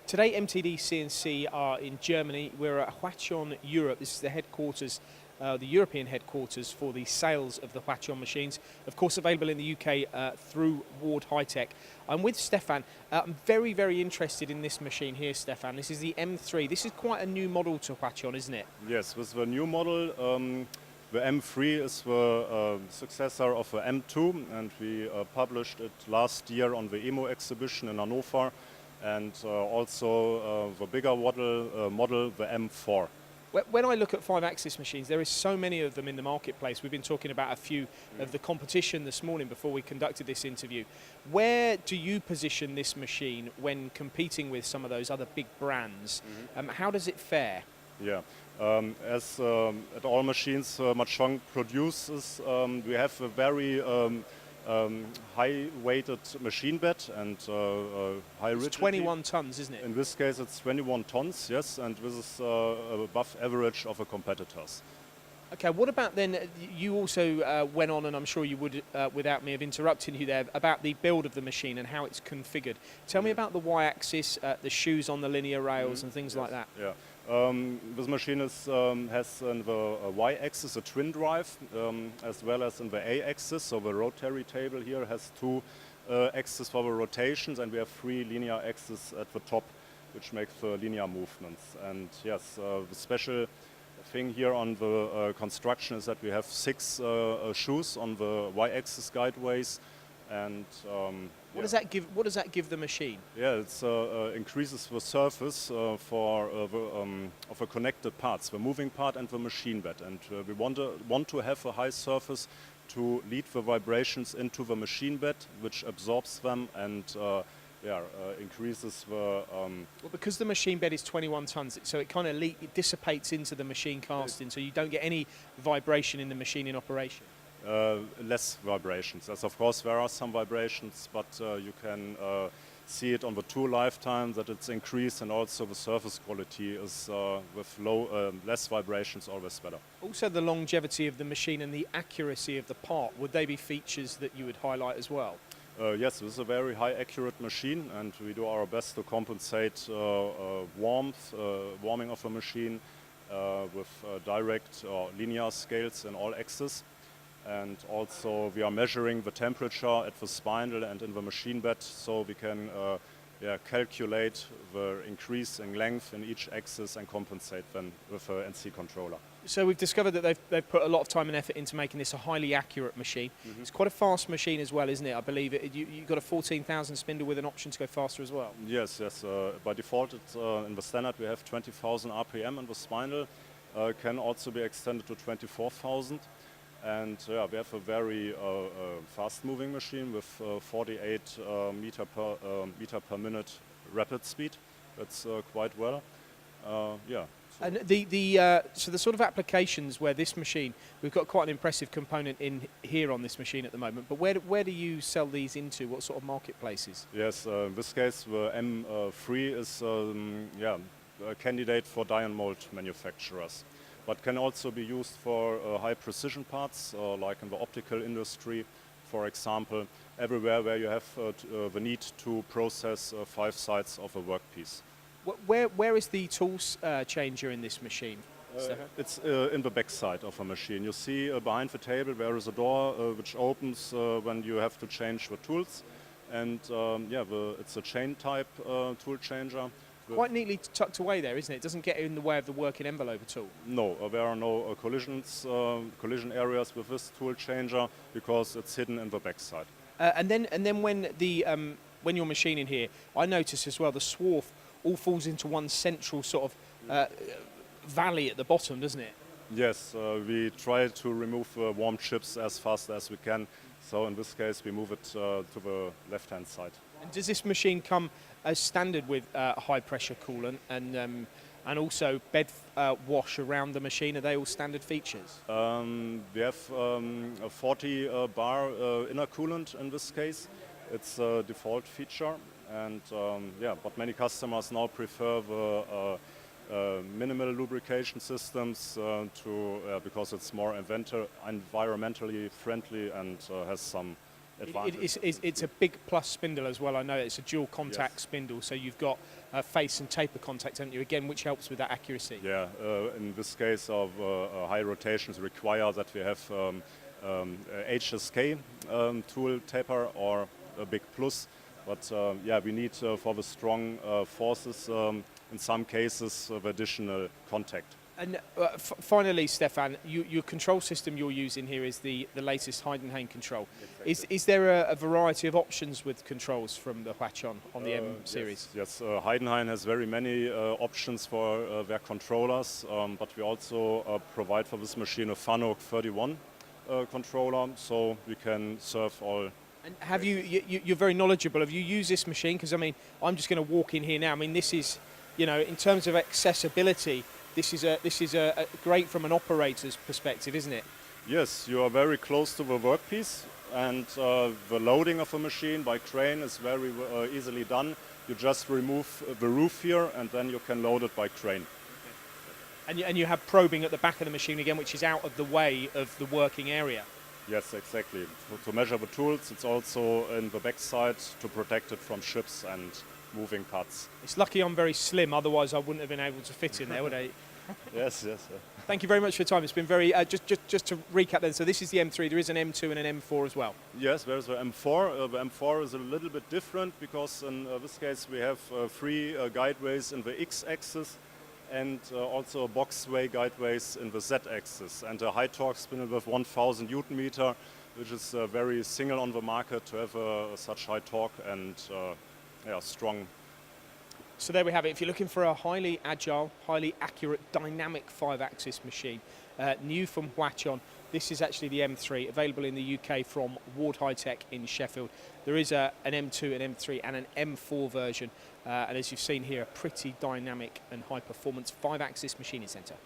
Today, MTD CNC are in Germany. We're at Hwacheon, Europe. This is the headquarters, the European headquarters for the sales of the Hwacheon machines. Of course, available in the UK through Ward High Tech. I'm with Stefan. I'm very, very interested in this machine here, Stefan. This is the M3. This is quite a new model to Hwacheon, isn't it? Yes, with the new model, the M3 is the successor of the M2, and we published it last year on the EMO exhibition in Hannover, and also the bigger model, the M4. When I look at 5-axis machines, there is so many of them in the marketplace. We've been talking about a few of the competition this morning before we conducted this interview. Where do you position this machine when competing with some of those other big brands? How does it fare? Yeah, as at all machines Hwacheon produces, we have a very high-weighted machine bed and high rigidity. It's 21 tons, isn't it? In this case, it's 21 tons, yes, and this is above average of the competitors. Okay, what about then, you also went on, and I'm sure you would, without me have interrupted you there, about the build of the machine and how it's configured. Tell me about the Y-axis, the shoes on the linear rails and things like that. Yeah. This machine has in the Y-axis a twin drive, as well as in the A-axis, so the rotary table here has two axes for the rotations, and we have three linear axes at the top, which make the linear movements. And yes, the special thing here on the construction is that we have 6 shoes on the Y-axis guideways, and what does that give? What does that give the machine? Yeah, it increases the surface of the connected parts, the moving part and the machine bed, and we want to have a high surface to lead the vibrations into the machine bed, which absorbs them and increases the. Well, because the machine bed is 21 tons, so it kind of it dissipates into the machine casting, so you don't get any vibration in the machine in operation. Less vibrations. As of course there are some vibrations, but you can see it on the tool lifetime that it's increased, and also the surface quality is with less vibrations always better. Also the longevity of the machine and the accuracy of the part, would they be features that you would highlight as well? Yes, this is a very high accurate machine, and we do our best to compensate warming of the machine with direct or linear scales in all axes. And also we are measuring the temperature at the spindle and in the machine bed, so we can calculate the increase in length in each axis and compensate them with a NC controller. So we've discovered that they've put a lot of time and effort into making this a highly accurate machine. It's quite a fast machine as well, isn't it? I believe you've got a 14,000 spindle with an option to go faster as well. Yes. By default, in the standard we have 20,000 RPM, and the spindle can also be extended to 24,000. And we have a very fast-moving machine with 48 meter per minute rapid speed. That's quite well. And so the sort of applications where this machine, we've got quite an impressive component in here on this machine at the moment. But where do you sell these into? What sort of marketplaces? Yes, in this case the M3 is a candidate for die and mold manufacturers, but can also be used for high precision parts, like in the optical industry, for example, everywhere where you have the need to process 5 sides of a workpiece. Where is the tools changer in this machine? It's in the back side of a machine. You see behind the table there is a door which opens when you have to change the tools, and it's a chain type tool changer. Quite neatly tucked away there, isn't it? It doesn't get in the way of the working envelope at all. No, there are no collision areas with this tool changer, because it's hidden in the backside. And then when you're machining here, I notice as well the swarf all falls into one central sort of valley at the bottom, doesn't it? Yes, we try to remove warm chips as fast as we can. So in this case, we move it to the left-hand side. And does this machine come as standard with high-pressure coolant and also bed wash around the machine? Are they all standard features? We have a 40 bar inner coolant in this case. It's a default feature, and but many customers now prefer the minimal lubrication systems because it's more environmentally friendly and has some advantage. It's a big plus spindle as well. I know it's a dual contact Yes. spindle, so you've got face and taper contact, haven't you? Again, which helps with that accuracy. Yeah, in this case of high rotations require that we have HSK tool taper or a big plus. But yeah, we need for the strong forces in some cases of additional contact. And finally, Stefan, your control system you're using here is the latest Heidenheim Control. Exactly. Is there a variety of options with controls from the Hwacheon on the M series? Yes, Heidenheim has very many options for their controllers, but we also provide for this machine a Fanuc 31 controller, so we can serve all. And have you're very knowledgeable. Have you used this machine? Because I mean, I'm just going to walk in here now. I mean, this is, in terms of accessibility, this is a great from an operator's perspective, isn't it? Yes, you are very close to the workpiece, and the loading of a machine by crane is very easily done. You just remove the roof here, and then you can load it by crane. And you have probing at the back of the machine again, which is out of the way of the working area. Yes, exactly. To measure the tools, it's also in the backside to protect it from ships and moving parts. It's lucky I'm very slim, otherwise I wouldn't have been able to fit in there, would I? Yes. Thank you very much for your time. It's been very, just to recap then, so this is the M3, there is an M2 and an M4 as well. Yes, there's the M4. The M4 is a little bit different because in this case we have 3 guideways in the X-axis and also boxway guideways in the Z-axis, and a high torque spindle with 1000 Newton meter, which is very single on the market to have such high torque and strong. So there we have it. If you're looking for a highly agile, highly accurate, dynamic 5-axis machine, new from Hwacheon, this is actually the M3, available in the UK from Ward High Tech in Sheffield. There is an M2, an M3 and an M4 version, and as you've seen here, a pretty dynamic and high performance 5-axis machining centre.